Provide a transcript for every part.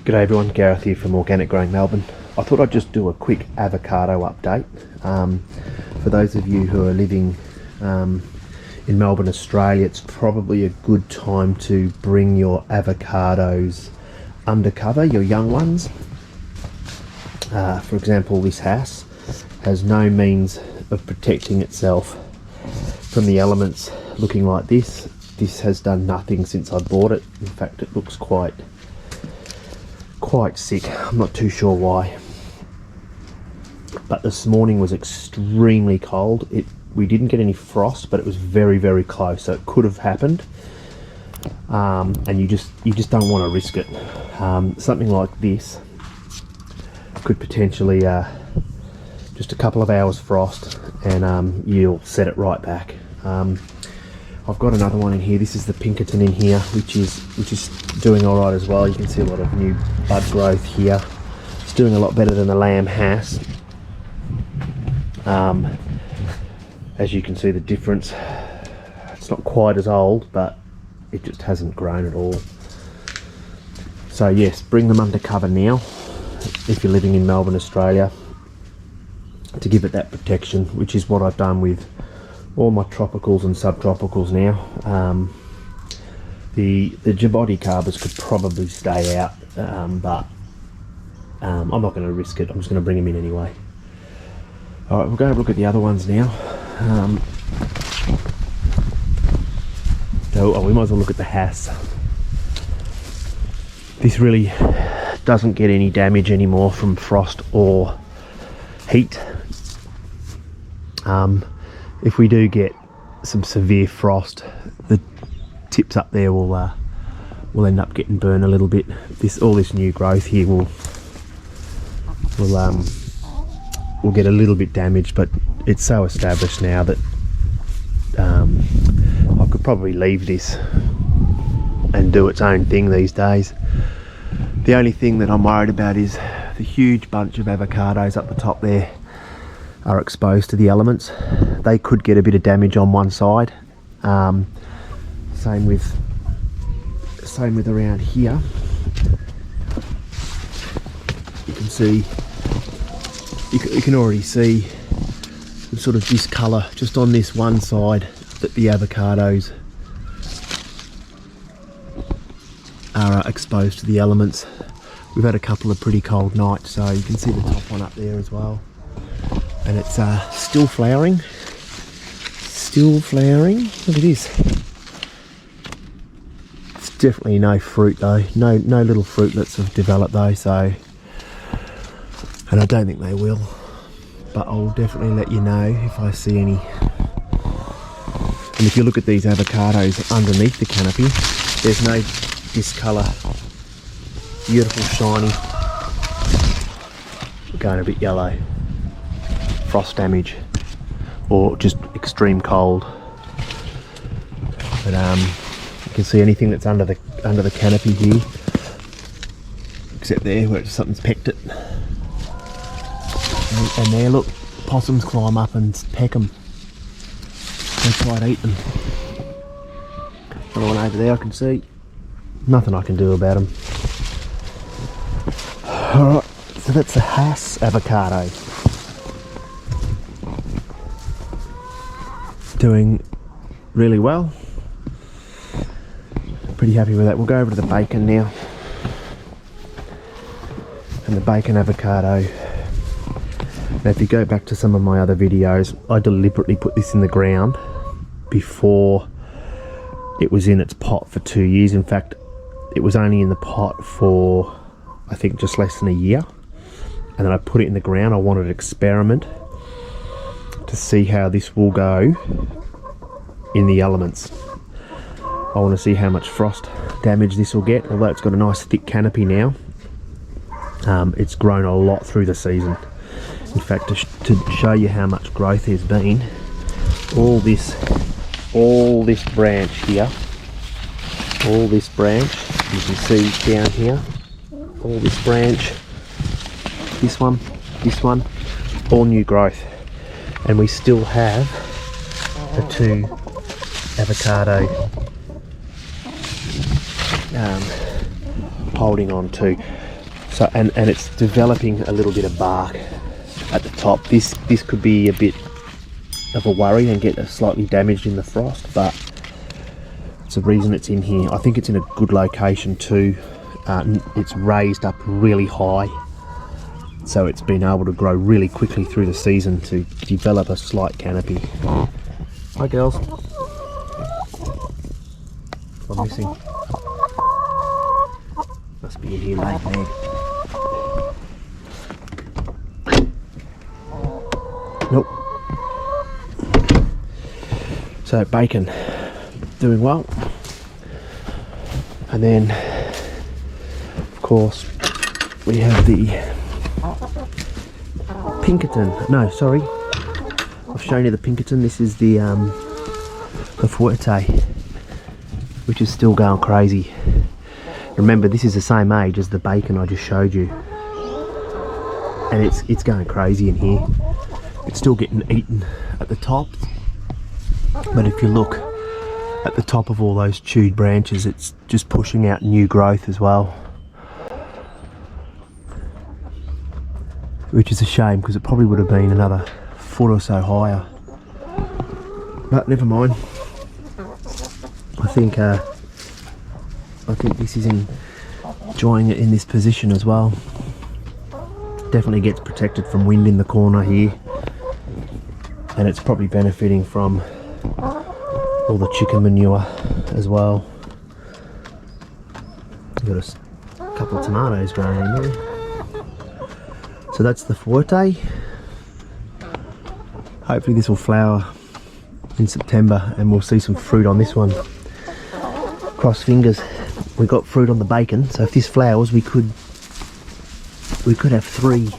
G'day everyone, Gareth here from Organic Growing Melbourne. I thought I'd just do a quick avocado update. For those of you who are living in Melbourne, Australia, it's probably a good time to bring your avocados under cover, your young ones. For example, this house has no means of protecting itself from the elements looking like this. This has done nothing since I bought it. In fact, it looks quite sick. I'm not too sure why, but this morning was extremely cold. We didn't get any frost, but it was very, very close, so it could have happened. And you just don't want to risk it. Something like this could potentially just a couple of hours frost and you'll set it right back. I've got another one in here. This is the Pinkerton in here, which is doing all right as well. You can see a lot of new bud growth here. It's doing a lot better than the lamb has. As you can see the difference. It's not quite as old, but it just hasn't grown at all. So yes, bring them under cover now if you're living in Melbourne, Australia, to give it that protection, which is what I've done with all my tropicals and subtropicals now. The Djibouti carbers could probably stay out, but I'm not going to risk it. I'm just going to bring them in anyway. Alright, we'll go have a look at the other ones now. We might as well look at the Hass. This really doesn't get any damage anymore from frost or heat. If we do get some severe frost, the tips up there will end up getting burned a little bit. All this new growth here will get a little bit damaged, but it's so established now that I could probably leave this and do its own thing these days. The only thing that I'm worried about is the huge bunch of avocados up the top there are exposed to the elements. They could get a bit of damage on one side. Same with around here. You can see, you can already see the sort of discolour just on this one side that the avocados are exposed to the elements. We've had a couple of pretty cold nights, so you can see the top one up there as well. And it's still flowering. Still flowering. Look at this. It's definitely no fruit though. No little fruitlets have developed though, so, and I don't think they will. But I'll definitely let you know if I see any. And if you look at these avocados underneath the canopy, there's no discolour. Beautiful, shiny. Going a bit yellow. Frost damage or just extreme cold. But you can see anything that's under the canopy here, except there where something's pecked it. And there, look, possums climb up and peck them. They try to eat them. Another one over there I can see. Nothing I can do about them. Alright, so that's the Hass avocado. Doing really well. Pretty happy with that. We'll go over to the bacon now. And the bacon avocado. Now if you go back to some of my other videos, I deliberately put this in the ground before it was in its pot for 2 years. In fact, it was only in the pot for I think just less than a year. And then I put it in the ground. I wanted to experiment to see how this will go in the elements. I want to see how much frost damage this will get. Although it's got a nice thick canopy now, it's grown a lot through the season. In fact, to show you how much growth there's been, all this branch here, all this branch, you can see down here, all this branch, this one, all new growth. And we still have the two avocado holding on to. So and it's developing a little bit of bark at the top. This could be a bit of a worry and get slightly damaged in the frost, but it's the reason it's in here. I think it's in a good location too. It's raised up really high, so it's been able to grow really quickly through the season to develop a slight canopy. Hi girls. I'm missing. Must be in here late there. Nope. So bacon doing well, and then of course we have the Pinkerton. No, sorry, I've shown you the Pinkerton. This is the Fuerte, which is still going crazy. Remember, this is the same age as the bacon I just showed you, and it's going crazy in here. It's still getting eaten at the top, but if you look at the top of all those chewed branches, it's just pushing out new growth as well, which is a shame because it probably would have been another foot or so higher, but never mind. I think this is enjoying it in this position as well. Definitely gets protected from wind in the corner here, and it's probably benefiting from all the chicken manure as well. Got a couple of tomatoes growing in there. So that's the Fuerte. Hopefully this will flower in September and we'll see some fruit on this one. Cross fingers. We got fruit on the bacon, so if this flowers we could have 3.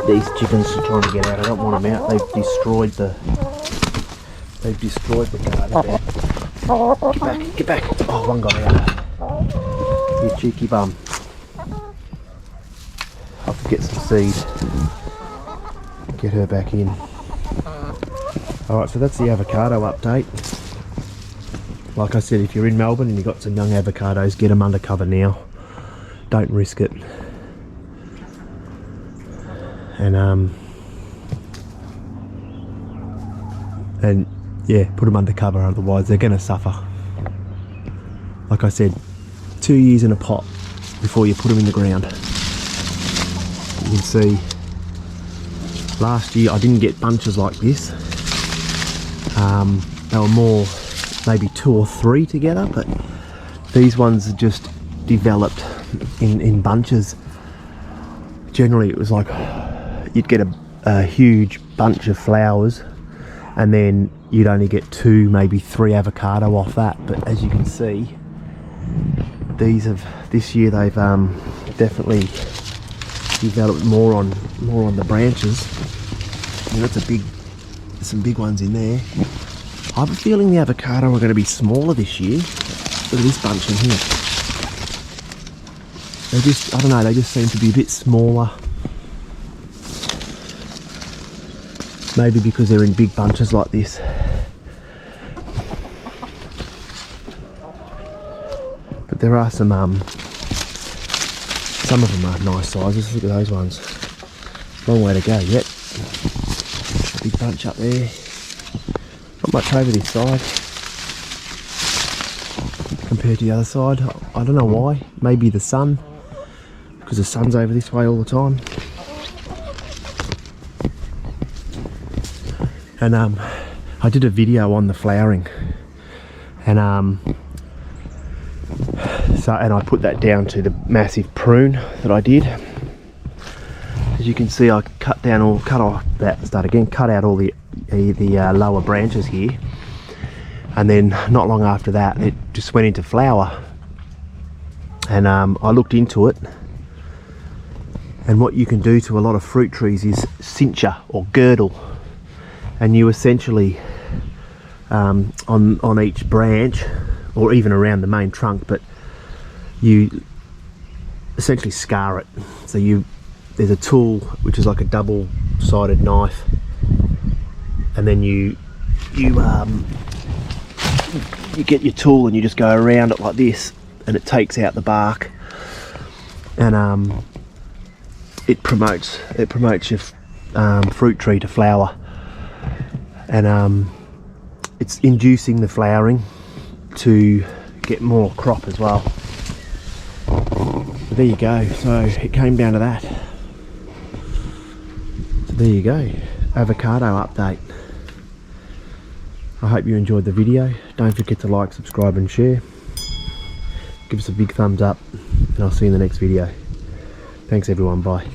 These chickens are trying to get out. I don't want them out. They've destroyed the garden. Get back. Oh, one got out. You cheeky bum. I'll have to get some seed. Get her back in. Alright, so that's the avocado update. Like I said, if you're in Melbourne and you've got some young avocados, get them under cover now. Don't risk it. And yeah, put them under cover, otherwise they're going to suffer. Like I said, 2 years in a pot before you put them in the ground. You can see last year I didn't get bunches like this. They were more maybe 2 or 3 together, but these ones are just developed in bunches. Generally it was like you'd get a huge bunch of flowers and then you'd only get 2, maybe 3 avocado off that. But as you can see, this year they've definitely developed more on the branches. And that's there's some big ones in there. I have a feeling the avocado are going to be smaller this year. Look at this bunch in here. I don't know, they just seem to be a bit smaller. Maybe because they're in big bunches like this. But there are some of them are nice sizes. Look at those ones. Long way to go yet. Big bunch up there. Not much over this side compared to the other side. I don't know why. Maybe the sun, because the sun's over this way all the time. And I did a video on the flowering, and and I put that down to the massive prune that I did. As you can see, I cut out all the lower branches here, and then not long after that it just went into flower. And I looked into it, and what you can do to a lot of fruit trees is cincture or girdle, and you essentially on each branch or even around the main trunk, but you essentially scar it. So there's a tool which is like a double-sided knife, and then you you get your tool and you just go around it like this, and it takes out the bark, and it promotes your fruit tree to flower, and it's inducing the flowering to get more crop as well. So there you go. So it came down to that. So there you go, avocado update. I hope you enjoyed the video. Don't forget to like, subscribe and share. Give us a big thumbs up, and I'll see you in the next video. Thanks everyone, bye.